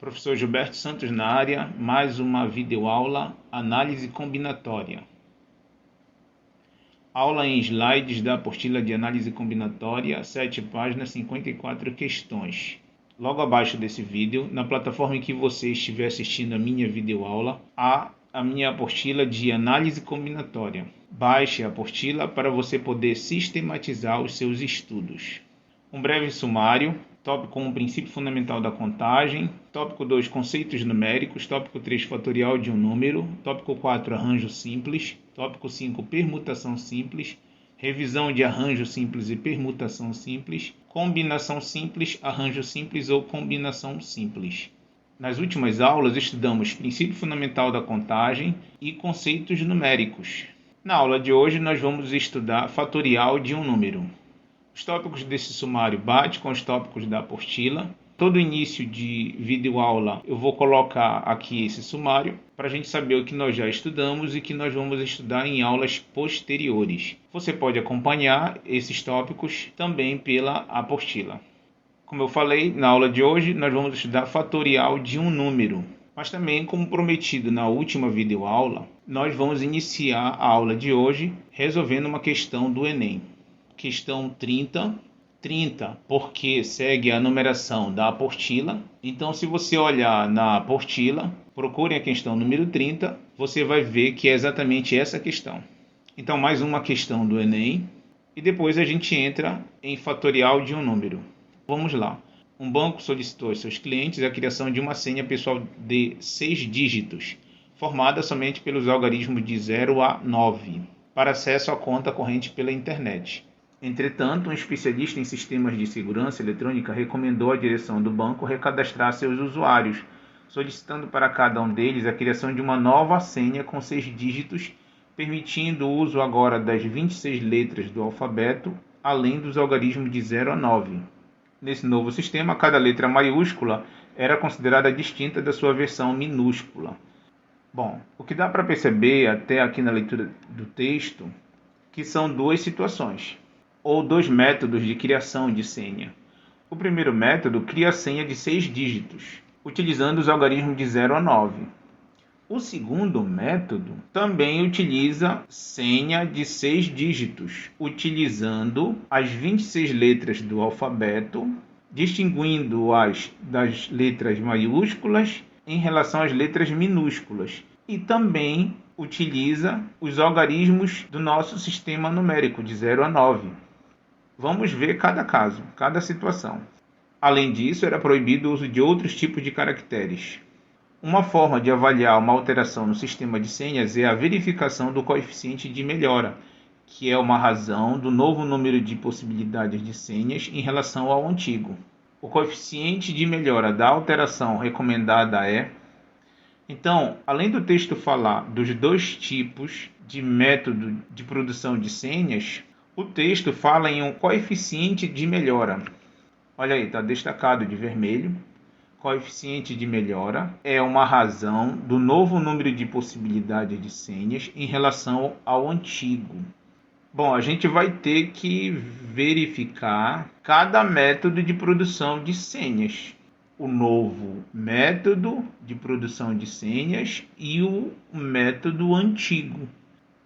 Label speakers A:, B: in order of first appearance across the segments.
A: Professor Gilberto Santos na área, mais uma videoaula, análise combinatória. Aula em slides da apostila de análise combinatória, 7 páginas, 54 questões. Logo abaixo desse vídeo, na plataforma em que você estiver assistindo a minha videoaula, há a minha apostila de análise combinatória. Baixe a apostila para você poder sistematizar os seus estudos. Um breve sumário. Tópico 1, princípio fundamental da contagem. Tópico 2, conceitos numéricos. Tópico 3, fatorial de um número. Tópico 4, arranjo simples. Tópico 5, permutação simples. Revisão de arranjo simples e permutação simples. Combinação simples, arranjo simples ou combinação simples. Nas últimas aulas estudamos princípio fundamental da contagem e conceitos numéricos. Na aula de hoje nós vamos estudar fatorial de um número. Os tópicos desse sumário batem com os tópicos da apostila. Todo início de videoaula eu vou colocar aqui esse sumário para a gente saber o que nós já estudamos e que nós vamos estudar em aulas posteriores. Você pode acompanhar esses tópicos também pela apostila. Como eu falei, na aula de hoje nós vamos estudar fatorial de um número. Mas também, como prometido na última videoaula, nós vamos iniciar a aula de hoje resolvendo uma questão do Enem. Questão 30, porque segue a numeração da apostila. Então, se você olhar na apostila, procure a questão número 30, você vai ver que é exatamente essa questão. Então, mais uma questão do Enem, e depois a gente entra em fatorial de um número. Vamos lá. Um banco solicitou aos seus clientes a criação de uma senha pessoal de 6 dígitos, formada somente pelos algarismos de 0 a 9, para acesso à conta corrente pela internet. Entretanto, um especialista em sistemas de segurança eletrônica recomendou à direção do banco recadastrar seus usuários, solicitando para cada um deles a criação de uma nova senha com 6 dígitos, permitindo o uso agora das 26 letras do alfabeto, além dos algarismos de 0 a 9. Nesse novo sistema, cada letra maiúscula era considerada distinta da sua versão minúscula. Bom, o que dá para perceber até aqui na leitura do texto, que são duas situações, ou dois métodos de criação de senha. O primeiro método cria a senha de 6 dígitos, utilizando os algarismos de 0 a 9. O segundo método também utiliza senha de 6 dígitos, utilizando as 26 letras do alfabeto, distinguindo-as das letras maiúsculas em relação às letras minúsculas, e também utiliza os algarismos do nosso sistema numérico de 0 a 9. Vamos ver cada caso, cada situação. Além disso, era proibido o uso de outros tipos de caracteres. Uma forma de avaliar uma alteração no sistema de senhas é a verificação do coeficiente de melhora, que é uma razão do novo número de possibilidades de senhas em relação ao antigo. O coeficiente de melhora da alteração recomendada é... Então, além do texto falar dos dois tipos de método de produção de senhas, o texto fala em um coeficiente de melhora. Olha aí, está destacado de vermelho. Coeficiente de melhora é uma razão do novo número de possibilidades de senhas em relação ao antigo. Bom, a gente vai ter que verificar cada método de produção de senhas. O novo método de produção de senhas e o método antigo.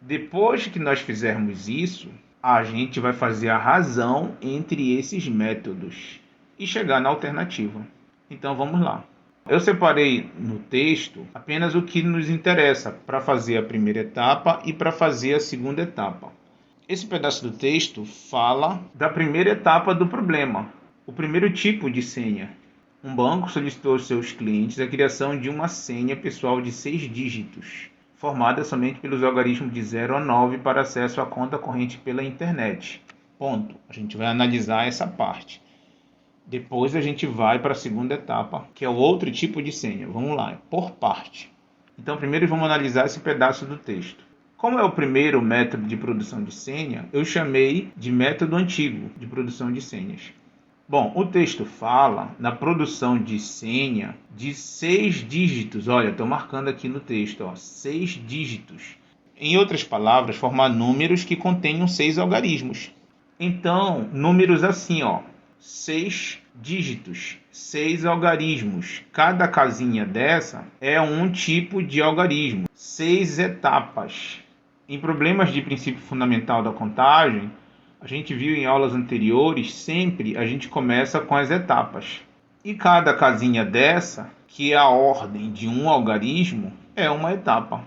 A: Depois que nós fizermos isso, a gente vai fazer a razão entre esses métodos e chegar na alternativa. Então vamos lá. Eu separei no texto apenas o que nos interessa para fazer a primeira etapa e para fazer a segunda etapa. Esse pedaço do texto fala da primeira etapa do problema, o primeiro tipo de senha. Um banco solicitou aos seus clientes a criação de uma senha pessoal de 6 dígitos, formada somente pelos algarismos de 0 a 9 para acesso à conta corrente pela internet. Ponto. A gente vai analisar essa parte. Depois a gente vai para a segunda etapa, que é o outro tipo de senha. Vamos lá, por parte. Então, primeiro vamos analisar esse pedaço do texto. Como é o primeiro método de produção de senha, eu chamei de método antigo de produção de senhas. Bom, o texto fala na produção de senha de 6 dígitos. Olha, estou marcando aqui no texto, 6 dígitos. Em outras palavras, formar números que contenham 6 algarismos. Então, números assim, 6 dígitos, 6 algarismos. Cada casinha dessa é um tipo de algarismo, 6 etapas. Em problemas de princípio fundamental da contagem, a gente viu em aulas anteriores, sempre a gente começa com as etapas. E cada casinha dessa, que é a ordem de um algarismo, é uma etapa.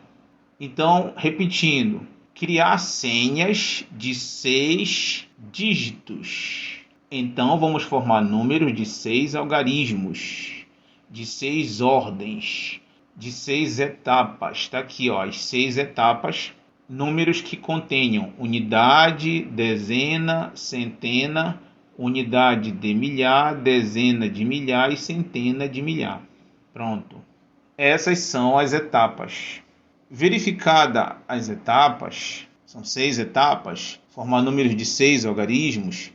A: Então, repetindo, criar senhas de 6 dígitos. Então, vamos formar números de 6 algarismos, de 6 ordens, de 6 etapas. Está aqui, ó, as 6 etapas. Números que contenham unidade, dezena, centena, unidade de milhar, dezena de milhar e centena de milhar. Pronto. Essas são as etapas. Verificada as etapas, são 6 etapas, formar números de 6 algarismos.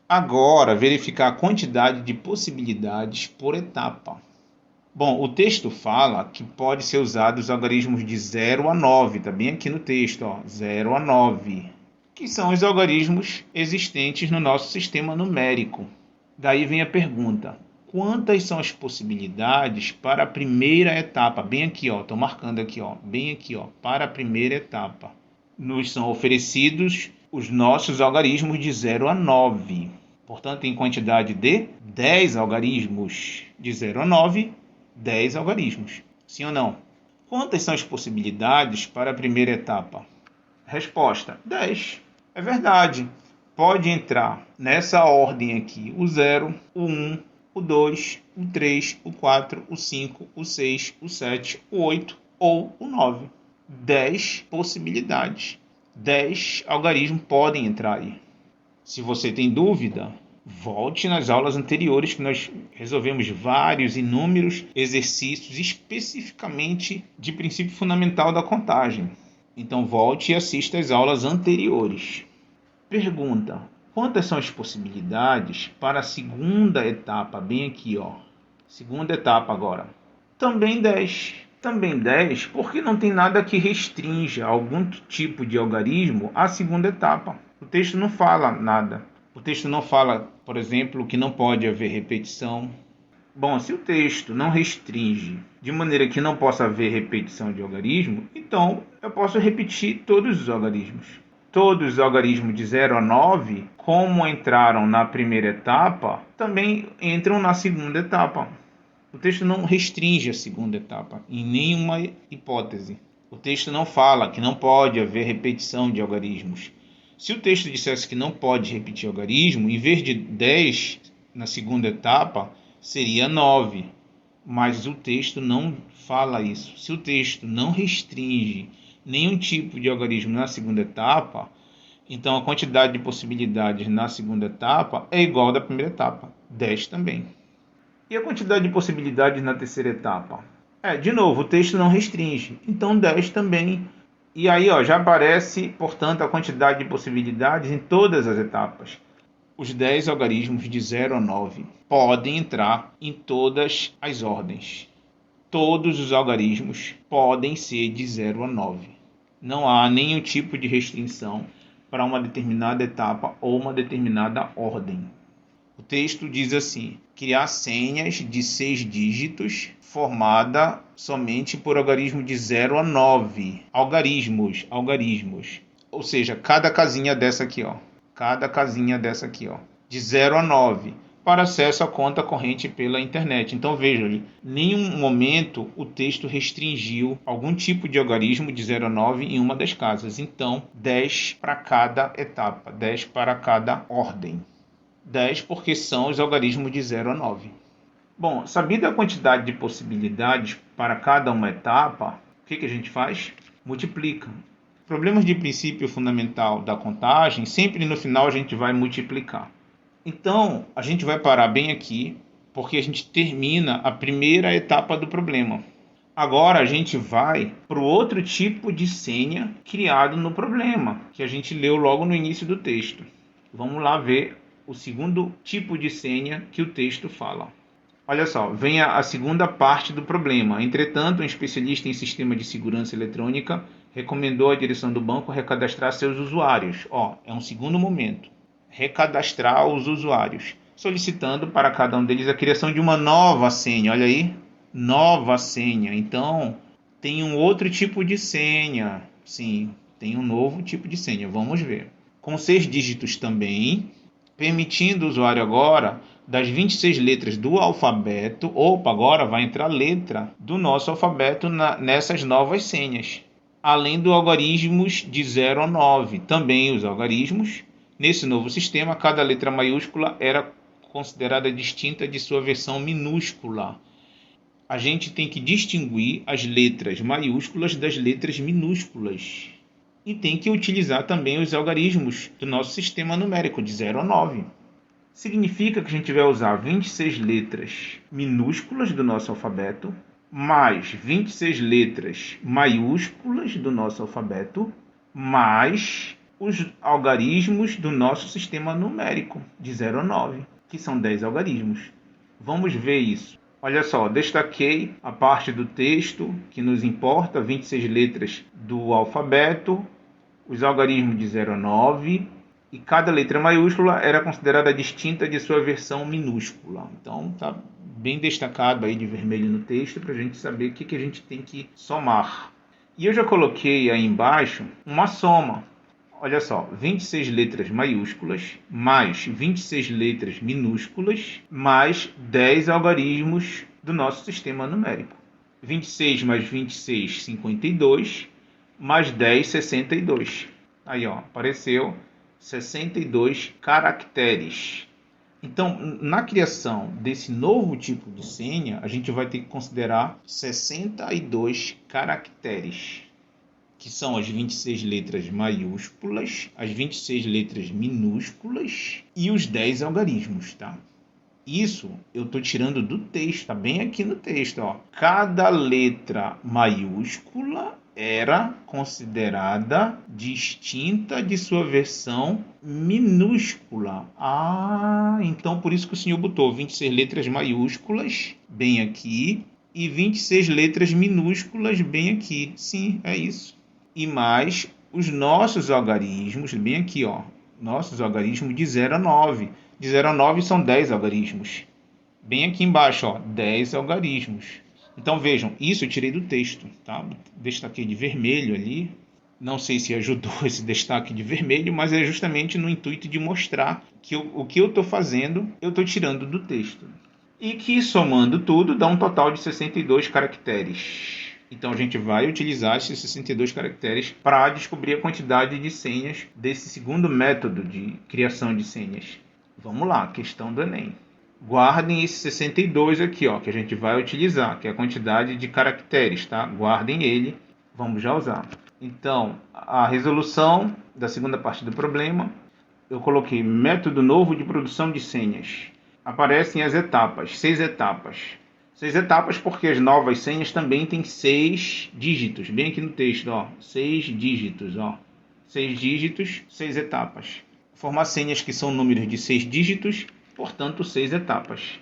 A: Agora, verificar a quantidade de possibilidades por etapa. Bom, o texto fala que pode ser usado os algarismos de 0 a 9, está bem aqui no texto, ó, 0 a 9, que são os algarismos existentes no nosso sistema numérico. Daí vem a pergunta, quantas são as possibilidades para a primeira etapa? Bem aqui, ó, estou marcando aqui, ó, bem aqui, ó, para a primeira etapa. Nos são oferecidos os nossos algarismos de 0 a 9. Portanto, em quantidade de 10 algarismos, de 0 a 9, 10 algarismos. Sim ou não? Quantas são as possibilidades para a primeira etapa? Resposta: 10. É verdade. Pode entrar nessa ordem aqui o 0, o 1, o 2, o 3, o 4, o 5, o 6, o 7, o 8 ou o 9. 10 possibilidades. 10 algarismos podem entrar aí. Se você tem dúvida, volte nas aulas anteriores que nós resolvemos vários inúmeros exercícios especificamente de princípio fundamental da contagem. Então volte e assista às aulas anteriores. Pergunta: quantas são as possibilidades para a segunda etapa? Bem aqui, ó. Segunda etapa agora. Também 10. Também 10 porque não tem nada que restrinja algum tipo de algarismo à segunda etapa. O texto não fala nada. O texto não fala, por exemplo, que não pode haver repetição. Bom, se o texto não restringe de maneira que não possa haver repetição de algarismo, então eu posso repetir todos os algarismos. Todos os algarismos de 0 a 9, como entraram na primeira etapa, também entram na segunda etapa. O texto não restringe a segunda etapa em nenhuma hipótese. O texto não fala que não pode haver repetição de algarismos. Se o texto dissesse que não pode repetir algarismo, em vez de 10 na segunda etapa, seria 9. Mas o texto não fala isso. Se o texto não restringe nenhum tipo de algarismo na segunda etapa, então a quantidade de possibilidades na segunda etapa é igual à da primeira etapa, 10 também. E a quantidade de possibilidades na terceira etapa? De novo, o texto não restringe, então 10 também. E aí, ó, já aparece, portanto, a quantidade de possibilidades em todas as etapas. Os 10 algarismos de 0 a 9 podem entrar em todas as ordens. Todos os algarismos podem ser de 0 a 9. Não há nenhum tipo de restrição para uma determinada etapa ou uma determinada ordem. O texto diz assim: criar senhas de 6 dígitos formada somente por algarismo de 0 a 9. Algarismos. Ou seja, cada casinha dessa aqui, ó. De 0 a 9. Para acesso à conta corrente pela internet. Então veja, em nenhum momento o texto restringiu algum tipo de algarismo de 0 a 9 em uma das casas. Então 10 para cada etapa, 10 para cada ordem. 10 porque são os algarismos de 0 a 9. Bom, sabida a quantidade de possibilidades para cada uma etapa, o que a gente faz? Multiplica. Problemas de princípio fundamental da contagem, sempre no final a gente vai multiplicar. Então, a gente vai parar bem aqui, porque a gente termina a primeira etapa do problema. Agora a gente vai para o outro tipo de senha criado no problema, que a gente leu logo no início do texto. Vamos lá ver o segundo tipo de senha que o texto fala. Olha só, vem a segunda parte do problema. Entretanto, um especialista em sistema de segurança eletrônica recomendou à direção do banco recadastrar seus usuários. É um segundo momento. Recadastrar os usuários. solicitando para cada um deles a criação de uma nova senha. Olha aí, nova senha. Então, tem um outro tipo de senha. Sim, tem um novo tipo de senha. Vamos ver. Com 6 dígitos também, permitindo o usuário agora, das 26 letras do alfabeto, agora vai entrar letra do nosso alfabeto nessas novas senhas. Além dos algarismos de 0 a 9. Também os algarismos. Nesse novo sistema, cada letra maiúscula era considerada distinta de sua versão minúscula. A gente tem que distinguir as letras maiúsculas das letras minúsculas. E tem que utilizar também os algarismos do nosso sistema numérico, de 0 a 9. Significa que a gente vai usar 26 letras minúsculas do nosso alfabeto, mais 26 letras maiúsculas do nosso alfabeto, mais os algarismos do nosso sistema numérico, de 0 a 9, que são 10 algarismos. Vamos ver isso. Olha só, destaquei a parte do texto que nos importa, 26 letras do alfabeto, os algarismos de 0 a 9, e cada letra maiúscula era considerada distinta de sua versão minúscula. Então, está bem destacado aí de vermelho no texto para a gente saber o que a gente tem que somar. E eu já coloquei aí embaixo uma soma. Olha só, 26 letras maiúsculas, mais 26 letras minúsculas, mais 10 algarismos do nosso sistema numérico. 26 mais 26, 52, mais 10, 62. Aí, ó, apareceu 62 caracteres. Então, na criação desse novo tipo de senha, a gente vai ter que considerar 62 caracteres, que são as 26 letras maiúsculas, as 26 letras minúsculas e os 10 algarismos, tá? Isso eu estou tirando do texto, tá bem aqui no texto, ó. Cada letra maiúscula era considerada distinta de sua versão minúscula. Então por isso que o senhor botou 26 letras maiúsculas bem aqui e 26 letras minúsculas bem aqui. Sim, é isso. E mais os nossos algarismos, bem aqui, ó. Nossos algarismos de 0 a 9. De 0 a 9 são 10 algarismos. Bem aqui embaixo, ó, 10 algarismos. Então vejam, isso eu tirei do texto, tá? Destaquei de vermelho ali. Não sei se ajudou esse destaque de vermelho, mas é justamente no intuito de mostrar que o que eu estou fazendo, eu estou tirando do texto. E que somando tudo dá um total de 62 caracteres. Então a gente vai utilizar esses 62 caracteres para descobrir a quantidade de senhas desse segundo método de criação de senhas. Vamos lá, questão do Enem. Guardem esse 62 aqui, ó, que a gente vai utilizar, que é a quantidade de caracteres, tá? Guardem ele, vamos já usar. Então, a resolução da segunda parte do problema, eu coloquei método novo de produção de senhas. Aparecem as etapas, 6 etapas. 6 etapas porque as novas senhas também têm 6 dígitos, bem aqui no texto, ó, 6 dígitos, ó. 6 dígitos, 6 etapas. Formar senhas que são números de 6 dígitos, portanto 6 etapas.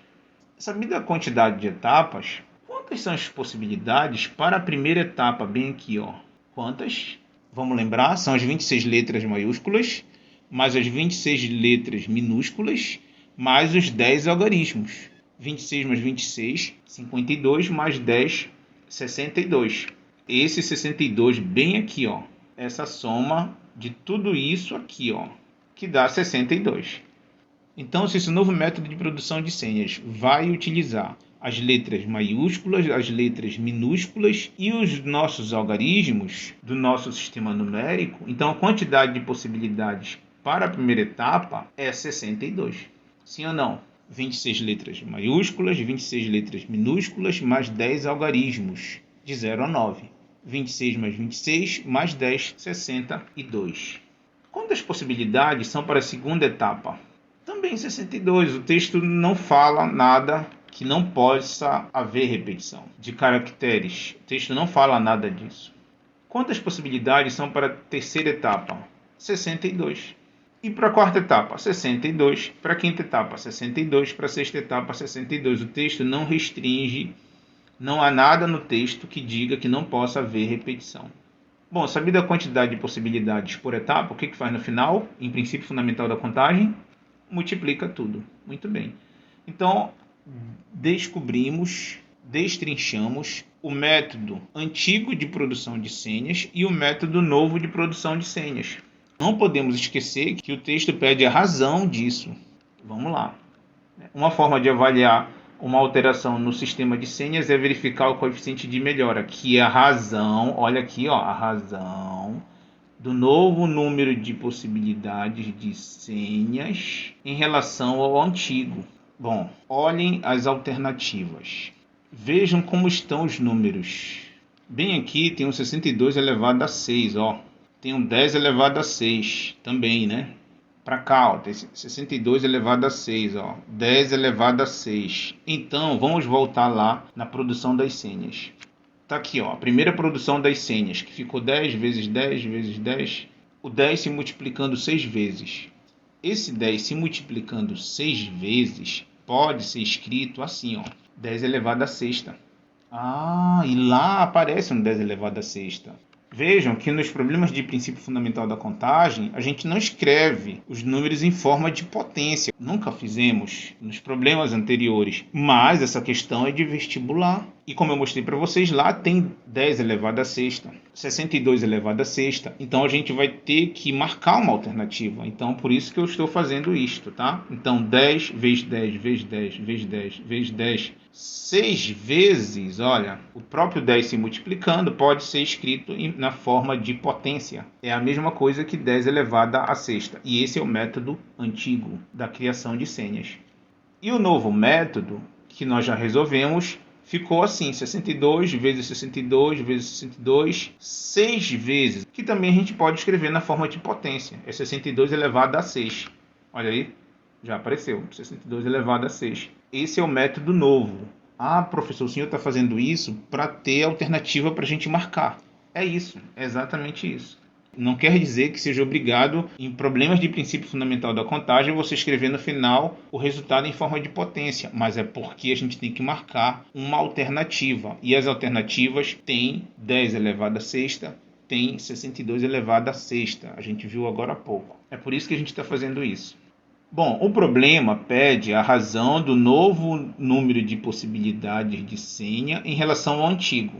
A: Sabida a quantidade de etapas, quantas são as possibilidades para a primeira etapa, bem aqui, ó? Quantas? Vamos lembrar, são as 26 letras maiúsculas, mais as 26 letras minúsculas, mais os 10 algarismos. 26 mais 26, 52, mais 10, 62. Esse 62 bem aqui, ó. Essa soma de tudo isso aqui, ó, que dá 62. Então, se esse novo método de produção de senhas vai utilizar as letras maiúsculas, as letras minúsculas e os nossos algarismos do nosso sistema numérico, então a quantidade de possibilidades para a primeira etapa é 62. Sim ou não? 26 letras maiúsculas, 26 letras minúsculas, mais 10 algarismos, de 0 a 9. 26 mais 26, mais 10, 62. Quantas possibilidades são para a segunda etapa? Também 62. O texto não fala nada que não possa haver repetição de caracteres. O texto não fala nada disso. Quantas possibilidades são para a terceira etapa? 62. E para a quarta etapa, 62. Para a quinta etapa, 62. Para a sexta etapa, 62. O texto não restringe, não há nada no texto que diga que não possa haver repetição. Bom, sabida a quantidade de possibilidades por etapa, o que faz no final? Em princípio fundamental da contagem? multiplica tudo. Muito bem. Então, destrinchamos o método antigo de produção de senhas e o método novo de produção de senhas. Não podemos esquecer que o texto pede a razão disso. Vamos lá. Uma forma de avaliar uma alteração no sistema de senhas é verificar o coeficiente de melhora, que é a razão, olha aqui, ó, a razão do novo número de possibilidades de senhas em relação ao antigo. Bom, olhem as alternativas. Vejam como estão os números. Bem aqui tem um 62 elevado a 6, ó. Tem um 10 elevado a 6 também, né? Para cá, ó, tem 62 elevado a 6, ó. 10 elevado a 6. Então, vamos voltar lá na produção das senhas. Tá aqui, ó, a primeira produção das senhas, que ficou 10 vezes 10 vezes 10. O 10 se multiplicando 6 vezes. Esse 10 se multiplicando 6 vezes pode ser escrito assim, ó, 10 elevado a sexta. Ah, e lá aparece um 10 elevado a sexta. Vejam que nos problemas de princípio fundamental da contagem, a gente não escreve os números em forma de potência. Nunca fizemos nos problemas anteriores, mas essa questão é de vestibular. E como eu mostrei para vocês, lá tem 10 elevado a sexta, 62 elevado a sexta. Então a gente vai ter que marcar uma alternativa. Então por isso que eu estou fazendo isto, tá? Então 10 vezes 10 vezes 10 vezes 10 vezes 10, 6 vezes, olha, o próprio 10 se multiplicando pode ser escrito na forma de potência. É a mesma coisa que 10 elevado a sexta. E esse é o método antigo da criação de senhas. E o novo método, que nós já resolvemos, ficou assim, 62 vezes 62 vezes 62, 6 vezes, que também a gente pode escrever na forma de potência. É 62 elevado a 6. Olha aí, já apareceu, 62 elevado a 6. Esse é o método novo. Ah, professor, o senhor está fazendo isso para ter alternativa para a gente marcar. É isso, é exatamente isso. Não quer dizer que seja obrigado, em problemas de princípio fundamental da contagem, você escrever no final o resultado em forma de potência, mas é porque a gente tem que marcar uma alternativa. E as alternativas têm 10 elevado a sexta, tem 62 elevado a sexta. A gente viu agora há pouco. É por isso que a gente está fazendo isso. Bom, o problema pede a razão do novo número de possibilidades de senha em relação ao antigo.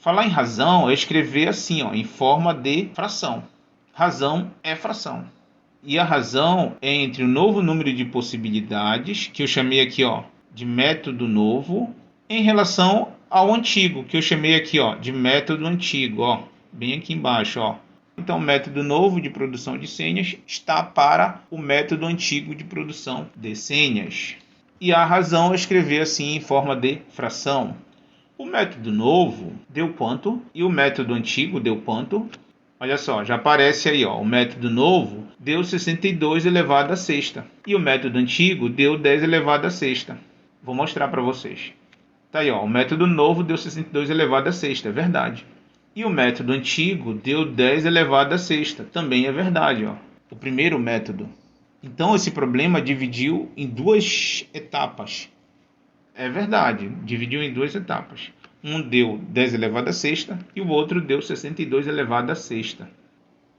A: Falar em razão é escrever assim, ó, em forma de fração. Razão é fração. E a razão é entre o novo número de possibilidades, que eu chamei aqui, ó, de método novo, em relação ao antigo, que eu chamei aqui, ó, de método antigo, ó, bem aqui embaixo, ó. Então, o método novo de produção de senhas está para o método antigo de produção de senhas. E a razão é escrever assim em forma de fração. O método novo deu quanto? E o método antigo deu quanto? Olha só, já aparece aí, ó, o método novo deu 62 elevado a sexta. E o método antigo deu 10 elevado a sexta. Vou mostrar para vocês. Tá aí, ó, o método novo deu 62 elevado a sexta, é verdade. E o método antigo deu 10 elevado a sexta, também é verdade, ó. O primeiro método. Então esse problema dividiu em duas etapas. É verdade, dividiu em duas etapas. Um deu 10 elevado a sexta e o outro deu 62 elevado a sexta.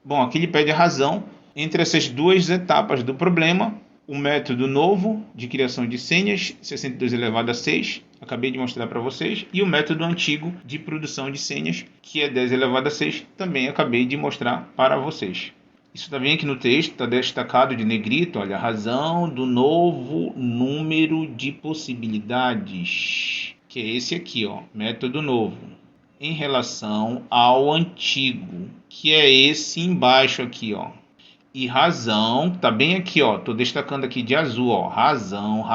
A: Bom, aqui ele pede a razão entre essas duas etapas do problema. O método novo de criação de senhas, 62 elevado a 6, acabei de mostrar para vocês. E o método antigo de produção de senhas, que é 10 elevado a 6, também acabei de mostrar para vocês. Isso está bem aqui no texto, está destacado de negrito, olha, a razão do novo número de possibilidades, que é esse aqui, ó, método novo, em relação ao antigo, que é esse embaixo aqui, ó. E razão, tá bem aqui, ó, tô destacando aqui de azul, ó, razão,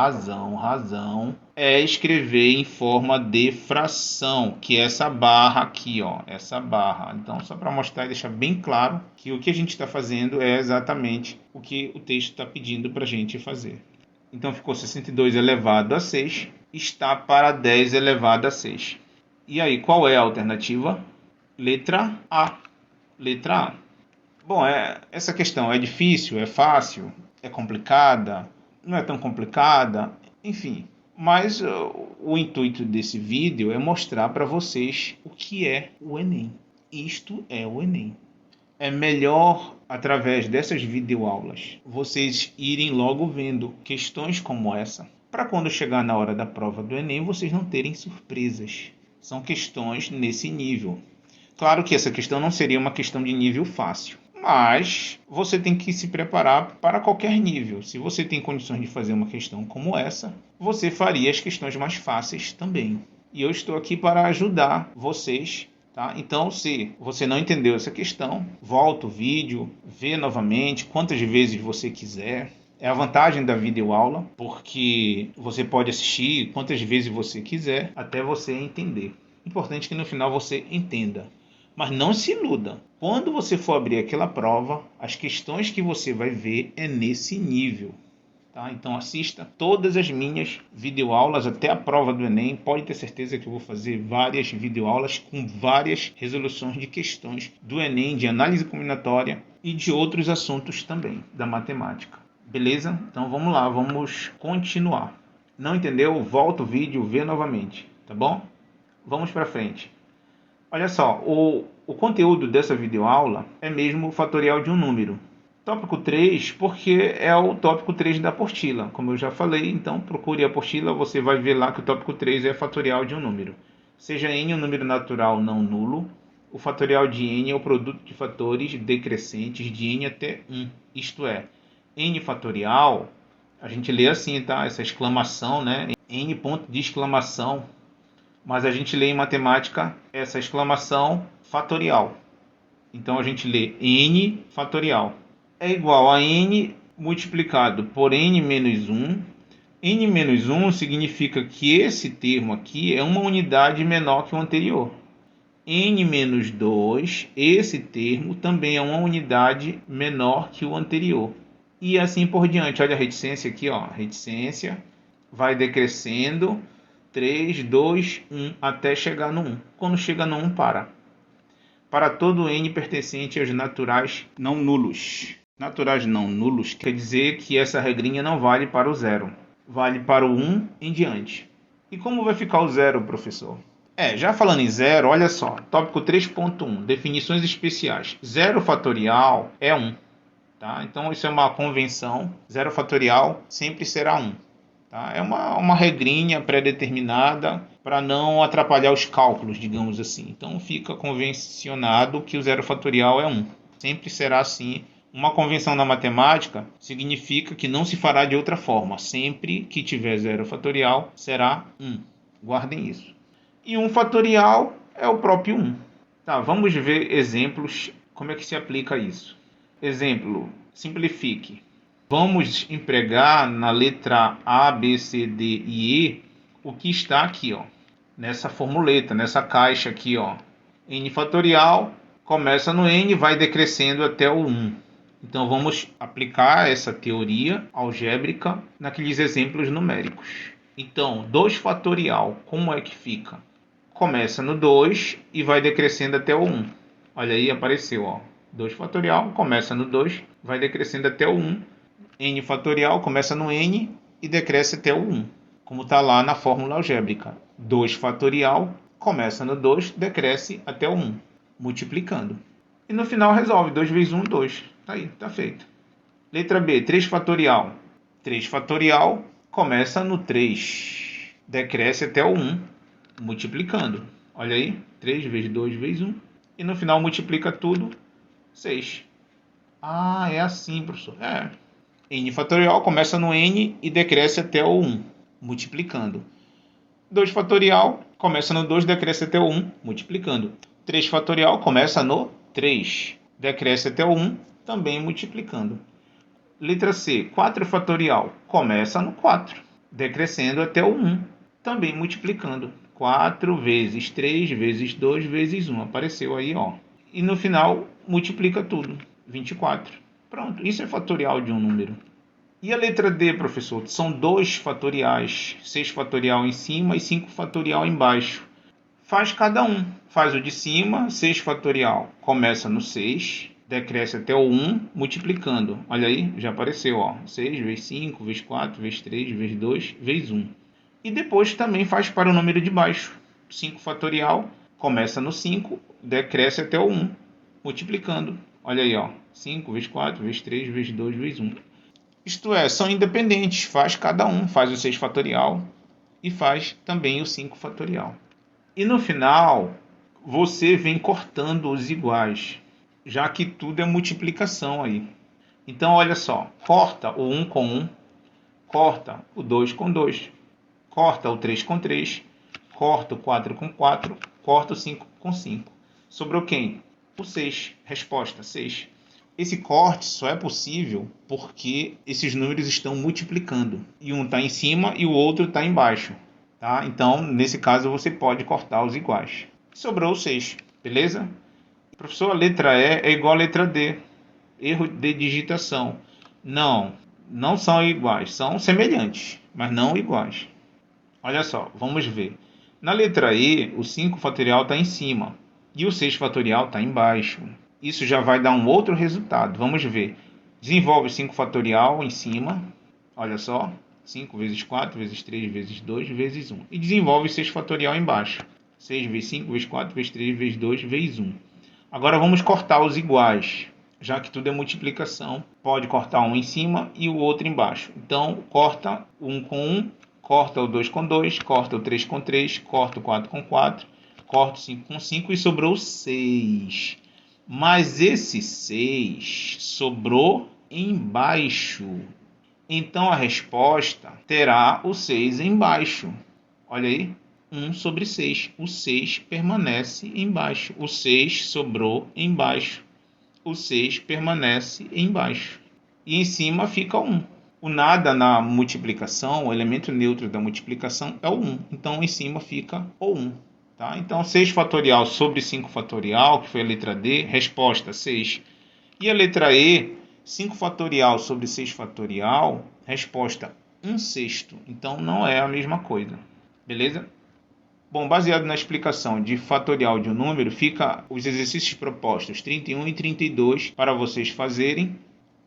A: é escrever em forma de fração, que é essa barra aqui, ó, essa barra. Então, só para mostrar e deixar bem claro que o que a gente está fazendo é exatamente o que o texto está pedindo para a gente fazer. Então, ficou 62 elevado a 6, está para 10 elevado a 6. E aí, qual é a alternativa? Letra A. Letra A. Bom, essa questão é difícil, é fácil, é complicada, não é tão complicada, enfim. Mas o intuito desse vídeo é mostrar para vocês o que é o Enem. Isto é o Enem. é melhor, através dessas videoaulas, vocês irem logo vendo questões como essa, para quando chegar na hora da prova do Enem, vocês não terem surpresas. São questões nesse nível. Claro que essa questão não seria uma questão de nível fácil, mas você tem que se preparar para qualquer nível. Se você tem condições de fazer uma questão como essa, você faria as questões mais fáceis também. E eu estou aqui para ajudar vocês. Tá? Então, se você não entendeu essa questão, volta o vídeo, vê novamente, quantas vezes você quiser. É a vantagem da videoaula, porque você pode assistir quantas vezes você quiser, até você entender. Importante que no final você entenda. Mas não se iluda. Quando você for abrir aquela prova, as questões que você vai ver é nesse nível. Tá? Então assista todas as minhas videoaulas até a prova do Enem. Pode ter certeza que eu vou fazer várias videoaulas com várias resoluções de questões do Enem, de análise combinatória e de outros assuntos também da matemática. Beleza? Então vamos lá, vamos continuar. Não entendeu? Volta o vídeo, vê novamente, tá bom? Vamos para frente. Olha só, o conteúdo dessa videoaula é mesmo o fatorial de um número. Tópico 3, porque é o tópico 3 da apostila. Como eu já falei, então procure a apostila, você vai ver lá que o tópico 3 é fatorial de um número. Seja n um número natural não nulo, o fatorial de n é o produto de fatores decrescentes de n até 1. Isto é, n fatorial, a gente lê assim, tá? Essa exclamação, né? N ponto de exclamação. Mas a gente lê em matemática essa exclamação fatorial. Então a gente lê n fatorial. É igual a n multiplicado por n menos 1. N menos 1 significa que esse termo aqui é uma unidade menor que o anterior. N menos 2, esse termo também é uma unidade menor que o anterior. E assim por diante. Olha a reticência aqui, ó. Reticência vai decrescendo. 3, 2, 1, até chegar no 1. Quando chega no 1, para. Para todo n pertencente aos naturais não nulos. Naturais não nulos quer dizer que essa regrinha não vale para o 0. Vale para o 1 em diante. E como vai ficar o 0, professor? Já falando em 0, olha só. Tópico 3.1. Definições especiais. 0 fatorial é 1. Tá? Então isso é uma convenção. 0 fatorial sempre será 1. Tá? É uma regrinha pré-determinada para não atrapalhar os cálculos, digamos assim. Então fica convencionado que o 0 fatorial é 1. Sempre será assim. Uma convenção na matemática significa que não se fará de outra forma. Sempre que tiver 0 fatorial, será 1. Guardem isso. E 1 fatorial é o próprio 1. Tá, vamos ver exemplos, como é que se aplica isso. Exemplo, simplifique. Vamos empregar na letra A, B, C, D e E o que está aqui, ó, nessa formuleta, nessa caixa aqui, ó. N fatorial começa no N, vai decrescendo até o 1. Então vamos aplicar essa teoria algébrica naqueles exemplos numéricos. Então, 2 fatorial, como é que fica? Começa no 2 e vai decrescendo até o 1. Olha aí, apareceu, ó. 2 fatorial começa no 2, vai decrescendo até o 1. N fatorial começa no N e decresce até o 1, como está lá na fórmula algébrica. 2 fatorial começa no 2, decresce até o 1, multiplicando. E no final resolve, 2 vezes 1, 2. Está aí, está feito. Letra B, 3 fatorial. 3 fatorial começa no 3, decresce até o 1, multiplicando. Olha aí, 3 vezes 2 vezes 1. E no final multiplica tudo, 6. Ah, é assim, professor. N fatorial começa no N e decresce até o 1, multiplicando. 2 fatorial começa no 2, decresce até o 1, multiplicando. 3 fatorial começa no 3, decresce até o 1, também multiplicando. Letra C, 4 fatorial começa no 4, decrescendo até o 1, também multiplicando. 4 vezes 3 vezes 2 vezes 1, apareceu aí, ó. E no final multiplica tudo, 24. Pronto, isso é fatorial de um número. E a letra D, professor? São 2 fatoriais, 6 fatorial em cima e 5 fatorial embaixo. Faz cada um. Faz o de cima, 6 fatorial. Começa no 6, decresce até o 1, multiplicando. Olha aí, já apareceu, ó. 6 vezes 5, vezes 4, vezes 3, vezes 2, vezes 1. E depois também faz para o número de baixo. 5 fatorial, começa no 5, decresce até o 1, multiplicando. Olha aí, ó. 5 vezes 4, vezes 3, vezes 2, vezes 1. Isto é, são independentes. Faz cada um. Faz o 6 fatorial e faz também o 5 fatorial. E no final, você vem cortando os iguais, já que tudo é multiplicação aí. Então, olha só. Corta o 1 com 1. Corta o 2 com 2. Corta o 3 com 3. Corta o 4 com 4. Corta o 5 com 5. Sobrou quem? O 6. Resposta 6. Esse corte só é possível porque esses números estão multiplicando. E um está em cima e o outro está embaixo. Tá? Então, nesse caso, você pode cortar os iguais. Sobrou o 6. Beleza? Professor, a letra E é igual a letra D. Erro de digitação. Não, não são iguais. São semelhantes, mas não iguais. Olha só, vamos ver. Na letra E, o 5 fatorial está em cima e o 6 fatorial está embaixo. Isso já vai dar um outro resultado. Vamos ver. Desenvolve 5 fatorial em cima. Olha só. 5 vezes 4, vezes 3, vezes 2, vezes 1. E desenvolve 6 fatorial embaixo. 6 vezes 5, vezes 4, vezes 3, vezes 2, vezes 1. Agora vamos cortar os iguais. Já que tudo é multiplicação, pode cortar um em cima e o outro embaixo. Então, corta 1 com 1, corta o 2 com 2, corta o 3 com 3, corta o 4 com 4, corta o 5 com 5 e sobrou 6. Mas esse 6 sobrou embaixo. Então a resposta terá o 6 embaixo. Olha aí, 1 sobre 6. O 6 permanece embaixo. O 6 sobrou embaixo. O 6 permanece embaixo. E em cima fica 1. O nada na multiplicação, o elemento neutro da multiplicação é o 1. Então em cima fica o 1. Tá? Então 6 fatorial sobre 5 fatorial, que foi a letra D, resposta 6. E a letra E, 5 fatorial sobre 6 fatorial, resposta 1/6. Então não é a mesma coisa. Beleza? Bom, baseado na explicação de fatorial de um número, fica os exercícios propostos 31 e 32 para vocês fazerem.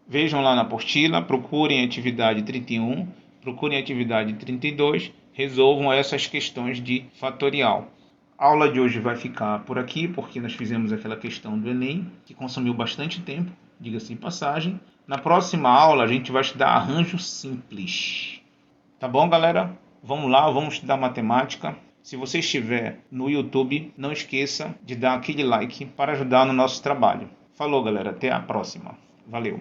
A: Vejam lá na apostila, procurem a atividade 31, procurem a atividade 32, resolvam essas questões de fatorial. A aula de hoje vai ficar por aqui, porque nós fizemos aquela questão do Enem, que consumiu bastante tempo, diga-se em passagem. Na próxima aula, a gente vai estudar arranjo simples. Tá bom, galera? Vamos lá, vamos estudar matemática. Se você estiver no YouTube, não esqueça de dar aquele like para ajudar no nosso trabalho. Falou, galera. Até a próxima. Valeu.